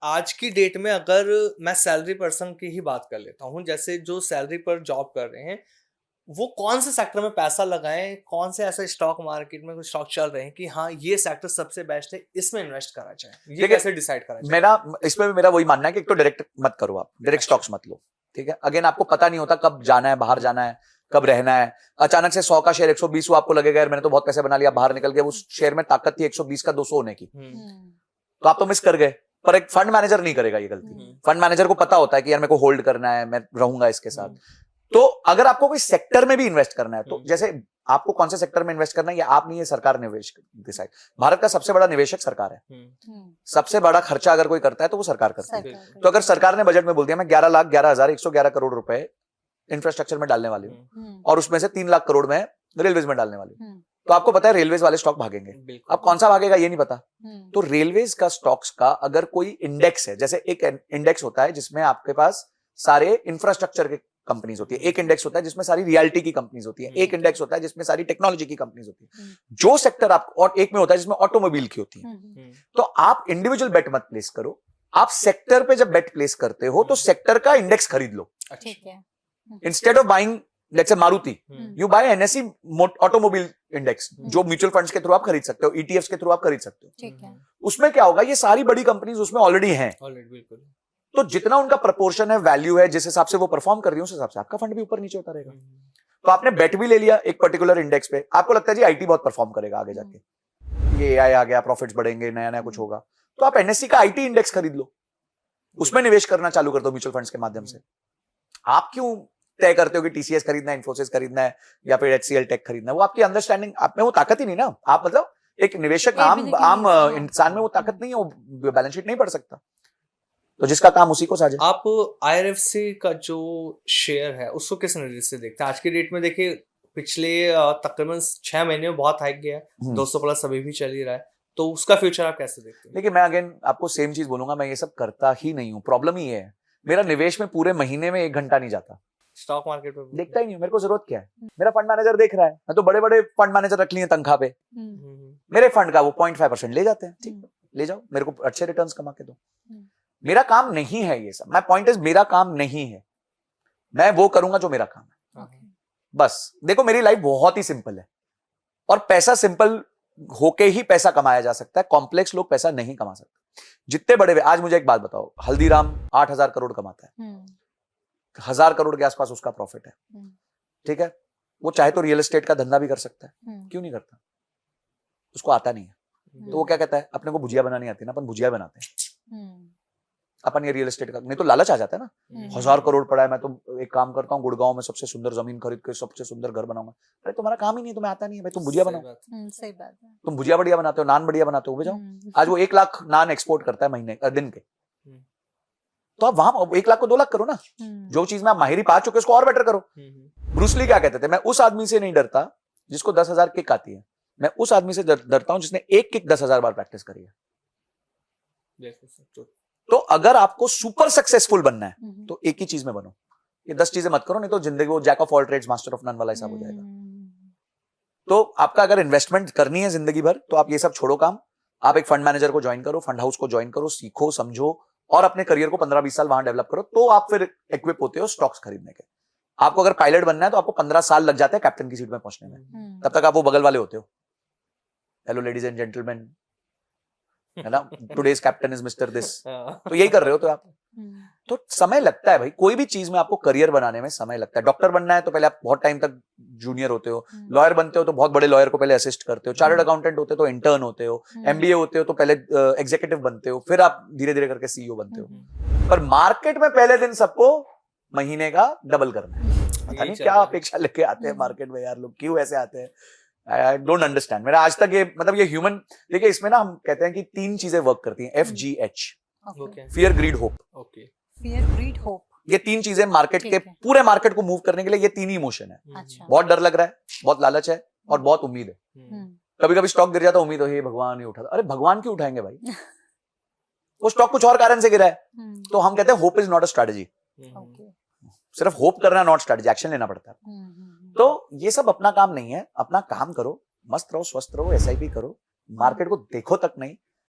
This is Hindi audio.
आज की डेट में अगर मैं सैलरी पर्सन की ही बात कर लेता हूँ, जैसे जो सैलरी पर जॉब कर रहे हैं, वो कौन से सेक्टर में पैसा लगाएं, कौन से ऐसे स्टॉक मार्केट में कुछ स्टॉक चल रहे हैं कि हाँ ये सेक्टर सबसे बेस्ट है, इसमें इन्वेस्ट करा जाए, ये देखिए, कैसे डिसाइड करा जाए? मेरा इसमें भी मेरा वही मानना है कि एक तो डायरेक्ट मत करो, आप डायरेक्ट अच्छा। स्टॉक्स मत लो, ठीक है। अगेन आपको पता नहीं होता कब जाना है, बाहर जाना है, कब रहना है। अचानक से 100 का शेयर 120 हुआ, आपको लगेगा यार मैंने तो बहुत पैसे बना लिया, बाहर निकल गया, उस शेयर में ताकत थी 120 का 200 होने की, तो आप तो मिस कर गए। पर एक फंड मैनेजर नहीं करेगा ये गलती। फंड मैनेजर को पता होता है कि यार मेरे को होल्ड करना है, मैं रहूंगा इसके साथ। तो अगर आपको कोई सेक्टर में भी इन्वेस्ट करना है, तो जैसे आपको कौन से सेक्टर में इन्वेस्ट करना है, ये आप नहीं, ये सरकार निवेश डिसाइड। भारत का सबसे बड़ा निवेशक सरकार है, सबसे बड़ा खर्चा अगर कोई करता है तो वो सरकार करती है। तो अगर सरकार ने बजट में बोल दिया मैं 11,11,111 करोड़ रुपए इंफ्रास्ट्रक्चर में डालने वाली हूँ और उसमें से 3 लाख करोड़ में रेलवेज में डालने वाली हूँ, तो आपको पता है रेलवेज वाले स्टॉक भागेंगे। अब कौन सा भागेगा ये नहीं पता। तो रेलवेज का स्टॉक्स का अगर कोई इंडेक्स है, जैसे एक इंडेक्स होता है जिसमें आपके पास सारे इंफ्रास्ट्रक्चर के कंपनीज होती है, एक इंडेक्स होता है जिसमें सारी रियलिटी की कंपनीज होती है, एक इंडेक्स होता है जिसमें सारी टेक्नोलॉजी की कंपनीज होती है, जो सेक्टर आप, और एक में होता है जिसमें ऑटोमोबाइल की होती है। तो आप इंडिविजुअल बेट मत प्लेस करो, आप सेक्टर पे जब बेट प्लेस करते हो तो सेक्टर का इंडेक्स खरीद लो। ठीक है। Instead of buying let's say Maruti, you buy NSE automobile index, जो म्यूचुअल फंड्स के थ्रू आप खरीद सकते हो, ईटीएफ्स के थ्रू आप खरीद सकते हो। ठीक है। उसमें क्या होगा, ये सारी बड़ी कंपनीज उसमें ऑलरेडी हैं, बिल्कुल। तो जितना उनका प्रपोर्शन है, वैल्यू है, जिस हिसाब से वो परफॉर्म कर रही है, उस हिसाब से आपका फंड भी ऊपर नीचे होता रहेगा। तो आपने बेट भी ले लिया एक पर्टिकुलर इंडेक्स पे, आपको लगता है जी आईटी बहुत परफॉर्म करेगा आगे जाके, ये एआई आ गया, प्रॉफिट्स बढ़ेंगे, नया नया कुछ होगा, तो आप एनएससी का आईटी इंडेक्स खरीद लो, उसमें निवेश करना चालू कर दो म्यूचुअल फंड्स के माध्यम से। आप क्यों तय करते हो कि टीसीएस खरीदना है, इन्फोसिस खरीदना है या फिर एचसीएल टेक खरीदना है? वो आपकी अंडरस्टैंडिंग, आप में वो ताकत ही नहीं ना। आप मतलब एक निवेशक आम इंसान में वो ताकत नहीं है, वो बैलेंस शीट नहीं पढ़ सकता, तो जिसका काम उसी को साझे। आप आईआरएफसी का जो शेयर है उसको किस नजर से देखते हैं? आज की डेट में देखिए पिछले तकरीबन 6 महीने में बहुत हाइक गया है, 200 प्लस अभी भी चल ही रहा है, तो उसका फ्यूचर आप कैसे देखते हैं? देखिए, मैं अगेन आपको सेम चीज बोलूंगा, मैं ये सब करता ही नहीं हूँ। प्रॉब्लम ही है, मेरा निवेश में पूरे महीने में 1 घंटा नहीं जाता, स्टॉक मार्केट में देखता ही नहीं। मेरे को जरूरत क्या है, मेरा फंड मैनेजर देख रहा है, मैं तो बड़े बड़े फंड मैनेजर रख लिए तनख्वाह पे, मेरे फंड का वो 0.5% ले जाते हैं, ठीक ले जाओ, मेरे को अच्छे रिटर्न्स कमा के दो। मेरा काम नहीं है ये सब, माय पॉइंट इज मेरा काम नहीं है, मैं वो करूंगा जो मेरा काम है। बस देखो, मेरी लाइफ बहुत ही सिंपल है, और पैसा सिंपल होके ही पैसा कमाया जा सकता है, कॉम्प्लेक्स लोग पैसा नहीं कमा सकते। जितने बड़े, आज मुझे एक बात बताओ, हल्दीराम 8,000 करोड़ कमाता है, 1,000 करोड़ के आसपास उसका प्रॉफिट है, ठीक है, वो चाहे तो रियल एस्टेट का धंधा भी कर सकता है, क्यों नहीं करता? उसको आता नहीं है, तो वो क्या कहता है, अपने को भुजिया बनानी आती है ना, अपन भुजिया बनाते हैं, अपन ये रियल एस्टेट का, नहीं तो लालच आ जाता है ना, 1,000 करोड़ पड़ा है, मैं तो एक काम करता हूँ, गुड़गांव में सबसे सुंदर जमीन खरीद के सबसे सुंदर घर बनाऊंगा। अरे तुम्हारा काम ही नहीं, तुम्हें आता नहीं है भाई, तुम भुजिया बनाओ। सही बात है। तुम भुजिया बढ़िया बनाते हो, नान बढ़िया बनाते हो, भेजाओ। आज वो 1 लाख नान एक्सपोर्ट करता है महीने दिन के, तो आप वहां 1 लाख को 2 लाख करो ना। जो चीज में आप माहिरी पा चुके उसको और बेटर करो। ब्रूस ली क्या कहते थे, मैं उस आदमी से नहीं डरता जिसको 10,000 किक आती है, मैं उस आदमी से डरता हूं जिसने एक किक 10,000 बार प्रैक्टिस करी है। तो अगर आपको सुपर सक्सेसफुल बनना है तो एक ही चीज में बनो, ये 10 चीजें मत करो, नहीं तो जिंदगी वो jack of all trades master of none वाला हिसाब हो जाएगा। तो आपका अगर इन्वेस्टमेंट करनी है जिंदगी भर, तो आप ये सब छोड़ो काम, आप एक फंड मैनेजर को ज्वाइन करो, फंड हाउस को ज्वाइन करो, सीखो समझो, और अपने करियर को 15-20 साल वहां डेवलप करो, तो आप फिर इक्विप होते हो स्टॉक्स खरीदने के। आपको अगर पायलट बनना है तो आपको 15 साल लग जाते हैं कैप्टन की सीट में पहुंचने में, तब तक आप वो बगल वाले होते हो, हेलो लेडीज एंड जेंटलमैन, है ना, today's captain is mister this, तो यही कर रहे हो तो आप। तो समय लगता है भाई, कोई भी चीज में आपको करियर बनाने में समय लगता है। डॉक्टर बनना है तो पहले आप बहुत टाइम तक जूनियर होते हो, लॉयर बनते हो तो बहुत बड़े लॉयर को पहले असिस्ट करते हो, चार्टर्ड अकाउंटेंट होते हो तो इंटर्न होते हो, एमबीए होते हो तो पहले एग्जीक्यूटिव बनते हो, फिर आप धीरे धीरे करके सीईओ बनते हो। पर मार्केट में पहले दिन सबको महीने का डबल करना है, पता नहीं क्या अपेक्षा लेके आते हैं मार्केट में यार लोग, क्यों ऐसे आते हैं, आई डोंट अंडरस्टैंड। मेरा आज तक ये मतलब ये ह्यूमन, देखिए इसमें ना हम कहते हैं कि 3 चीजें वर्क करती हैं, FGH, fear greed hope. Fear greed hope, ये 3 चीजें मार्केट के पूरे मार्केट को मूव करने के लिए, ये 3 ही इमोशन है। अच्छा। बहुत डर लग रहा है, बहुत लालच है, और बहुत उम्मीद है। कभी कभी स्टॉक गिर जाता है, उम्मीद हो हे भगवान ही उठा, अरे भगवान क्यों उठाएंगे भाई, वो स्टॉक कुछ और कारण से गिरा है। तो हम कहते हैं hope is not a strategy, सिर्फ होप करना नॉट स्ट्रेटजी, एक्शन लेना पड़ता है। तो ये सब अपना काम नहीं है, अपना काम करो, मस्त रहो, स्वस्थ रहो, SIP करो, मार्केट को देखो तक नहीं,